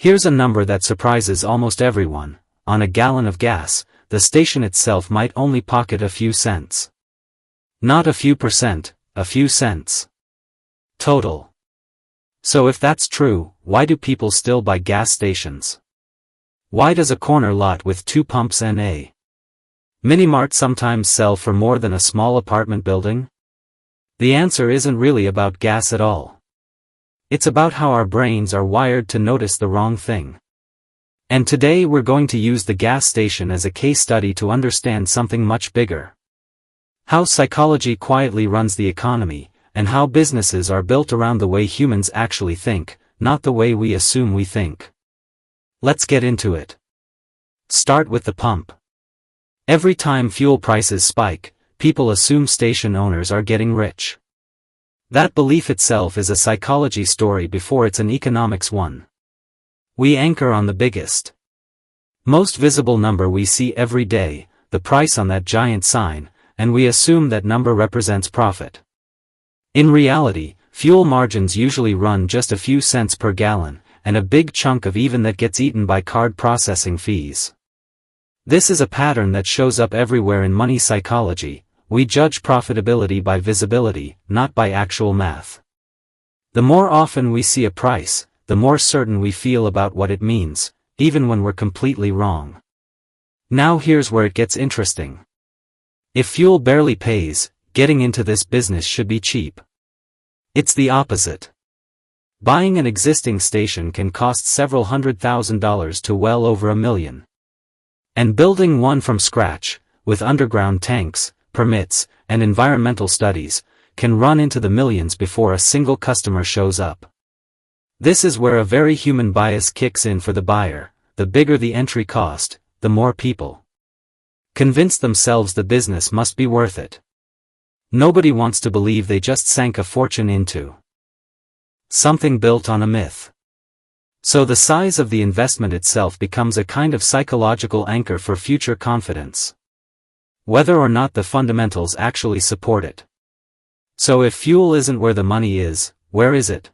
Here's a number that surprises almost everyone. On a gallon of gas, the station itself might only pocket a few cents. Not a few percent, a few cents. Total. So if that's true, why do people still buy gas stations? Why does a corner lot with 2 pumps and a mini-mart sometimes sell for more than a small apartment building? The answer isn't really about gas at all. It's about how our brains are wired to notice the wrong thing. And today we're going to use the gas station as a case study to understand something much bigger. How psychology quietly runs the economy, and how businesses are built around the way humans actually think, not the way we assume we think. Let's get into it. Start with the pump. Every time fuel prices spike, people assume station owners are getting rich. That belief itself is a psychology story before it's an economics one. We anchor on the biggest, most visible number we see every day, the price on that giant sign, and we assume that number represents profit. In reality, fuel margins usually run just a few cents per gallon, and a big chunk of even that gets eaten by card processing fees. This is a pattern that shows up everywhere in money psychology. We judge profitability by visibility, not by actual math. The more often we see a price, the more certain we feel about what it means, even when we're completely wrong. Now here's where it gets interesting. If fuel barely pays, getting into this business should be cheap. It's the opposite. Buying an existing station can cost several $100,000 to well over $1 million. And building one from scratch, with underground tanks, permits, and environmental studies, can run into the millions before a single customer shows up. This is where a very human bias kicks in for the buyer. The bigger the entry cost, the more people convince themselves the business must be worth it. Nobody wants to believe they just sank a fortune into something built on a myth. So the size of the investment itself becomes a kind of psychological anchor for future confidence, whether or not the fundamentals actually support it. So if fuel isn't where the money is, where is it?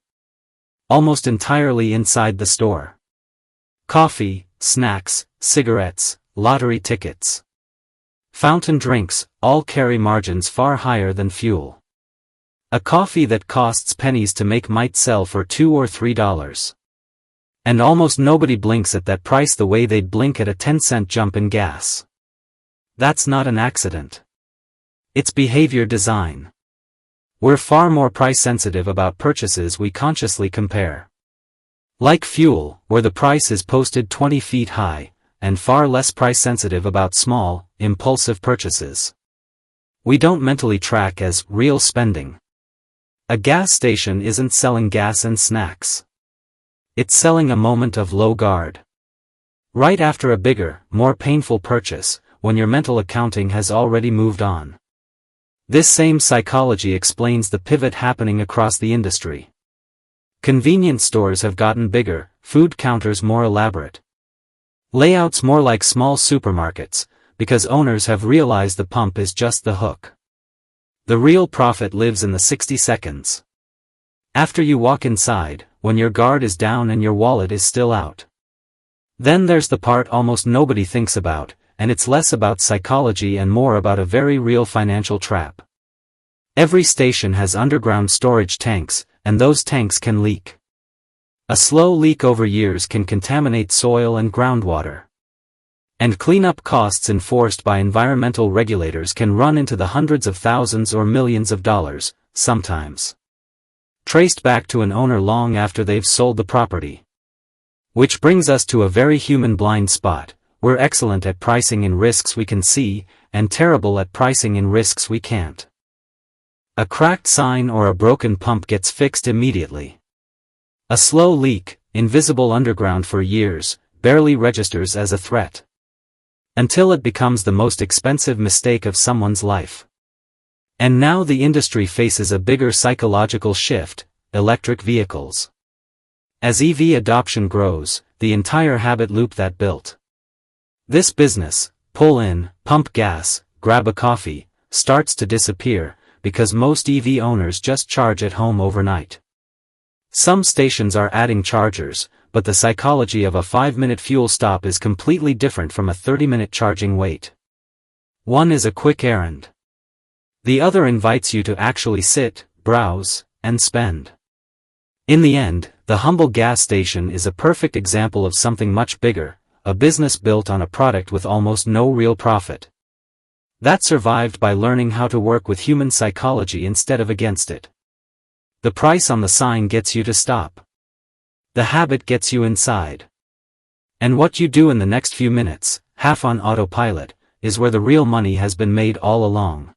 Almost entirely inside the store. Coffee, snacks, cigarettes, lottery tickets, fountain drinks, all carry margins far higher than fuel. A coffee that costs pennies to make might sell for $2 or $3. And almost nobody blinks at that price the way they'd blink at a 10-cent jump in gas. That's not an accident. It's behavior design. We're far more price-sensitive about purchases we consciously compare. Like fuel, where the price is posted 20 feet high, and far less price-sensitive about small, impulsive purchases we don't mentally track as real spending. A gas station isn't selling gas and snacks. It's selling a moment of low guard. Right after a bigger, more painful purchase, when your mental accounting has already moved on. This same psychology explains the pivot happening across the industry. Convenience stores have gotten bigger, food counters more elaborate, layouts more like small supermarkets, because owners have realized the pump is just the hook. The real profit lives in the 60 seconds after you walk inside, when your guard is down and your wallet is still out. Then there's the part almost nobody thinks about, and it's less about psychology and more about a very real financial trap. Every station has underground storage tanks, and those tanks can leak. A slow leak over years can contaminate soil and groundwater. And cleanup costs enforced by environmental regulators can run into the hundreds of thousands or millions of dollars, sometimes traced back to an owner long after they've sold the property. Which brings us to a very human blind spot. We're excellent at pricing in risks we can see, and terrible at pricing in risks we can't. A cracked sign or a broken pump gets fixed immediately. A slow leak, invisible underground for years, barely registers as a threat. Until it becomes the most expensive mistake of someone's life. And now the industry faces a bigger psychological shift: electric vehicles. As EV adoption grows, the entire habit loop that built this business, pull in, pump gas, grab a coffee, starts to disappear, because most EV owners just charge at home overnight. Some stations are adding chargers, but the psychology of a 5-minute fuel stop is completely different from a 30-minute charging wait. One is a quick errand. The other invites you to actually sit, browse, and spend. In the end, the humble gas station is a perfect example of something much bigger, a business built on a product with almost no real profit. That survived by learning how to work with human psychology instead of against it. The price on the sign gets you to stop. The habit gets you inside. And what you do in the next few minutes, half on autopilot, is where the real money has been made all along.